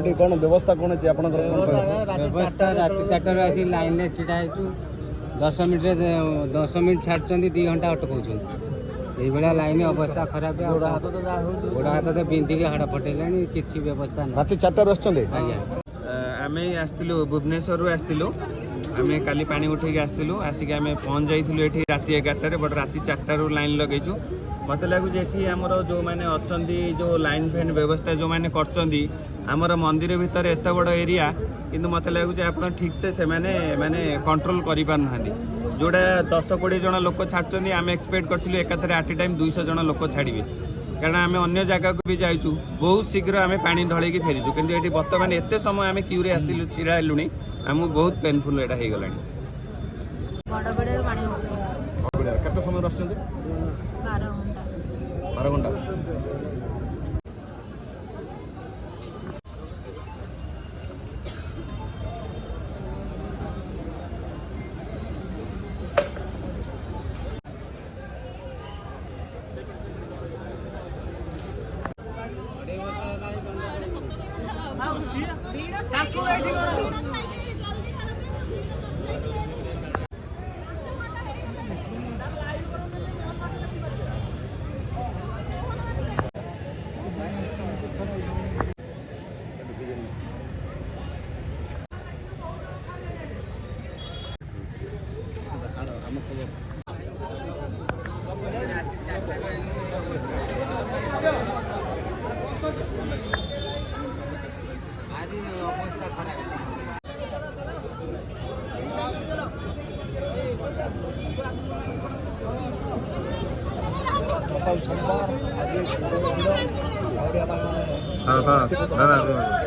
ଏଠି କ'ଣ ବ୍ୟବସ୍ଥା କ'ଣ ଅଛି ଆପଣଙ୍କର କ'ଣ ବ୍ୟବସ୍ଥା ରାତି 4ଟାରୁ ଆସି ଲାଇନ୍ରେ ଛିଡ଼ା ହେଇଛୁ 10 ମିନିଟ୍ ଛାଡ଼ୁଛନ୍ତି 2 ଘଣ୍ଟା ଅଟକାଉଛନ୍ତି এইভଳିଆ ଲାଇନ୍ ଅବସ୍ଥା ଖରାପ ଗୋଡ଼ ହାତ ତ ବିନ୍ଧିକି ହାଡ଼ ଫଟେଇଲାଣି କିଛି ବ୍ୟବସ୍ଥା ନାହିଁ ରାତି 4ଟାରୁ ଆସୁଛନ୍ତି ଆଜ୍ଞା ଆମେ ଆସିଥିଲୁ ଭୁବନେଶ୍ୱରରୁ ଆସିଥିଲୁ ଆମେ କାଲି ପାଣି ଉଠେଇକି ଆସିଥିଲୁ ଆସିକି ଆମେ ପହଞ୍ଚି ଯାଇଥିଲୁ ଏଠି ରାତି 11ଟାରେ ବଟ୍ ରାତି 4ଟାରୁ ଲାଇନ୍ ଲଗେଇଛୁ ମୋତେ ଲାଗୁଛି ଏଠି ଆମର ଯେଉଁମାନେ ଅଛନ୍ତି ଯେଉଁ ଲାଇନ୍ ଫ୍ୟାନ୍ ବ୍ୟବସ୍ଥା ଯେଉଁମାନେ କରିଛନ୍ତି ଆମର ମନ୍ଦିର ଭିତରେ ଏତେ ବଡ଼ ଏରିଆ କିନ୍ତୁ ମୋତେ ଲାଗୁଛି ଆପଣ ଠିକ୍ସେ ସେମାନେ ମାନେ କଣ୍ଟ୍ରୋଲ୍ କରିପାରୁନାହାନ୍ତି ଯେଉଁଟା 10-20 ଜଣ ଲୋକ ଛାଡ଼ୁଛନ୍ତି ଆମେ ଏକ୍ସପେକ୍ଟ କରିଥିଲୁ ଏକାଥରେ ଆଟ୍ ଏ ଟାଇମ୍ 200 ଜଣ ଲୋକ ଛାଡ଼ିବେ କାରଣ ଆମେ ଅନ୍ୟ ଜାଗାକୁ ବି ଯାଇଛୁ ବହୁତ ଶୀଘ୍ର ଆମେ ପାଣି ଢଳେଇକି ଫେରିଛୁ କିନ୍ତୁ ଏଠି ବର୍ତ୍ତମାନ ଏତେ ସମୟ ଆମେ କ୍ୟୁରେ ଆସିଲୁ ଛିଡ଼ା ହେଲୁଣି ଆମକୁ ବହୁତ ପେନଫୁଲ୍ ଏଇଟା ହେଇଗଲାଣି କେତେ ସମୟ ଆସୁଛନ୍ତି 12 ଘଣ୍ଟା ଅବସ୍ଥା ଖରାପ ସକାଳ ସୋମବାର ଆଜି ଦାଦା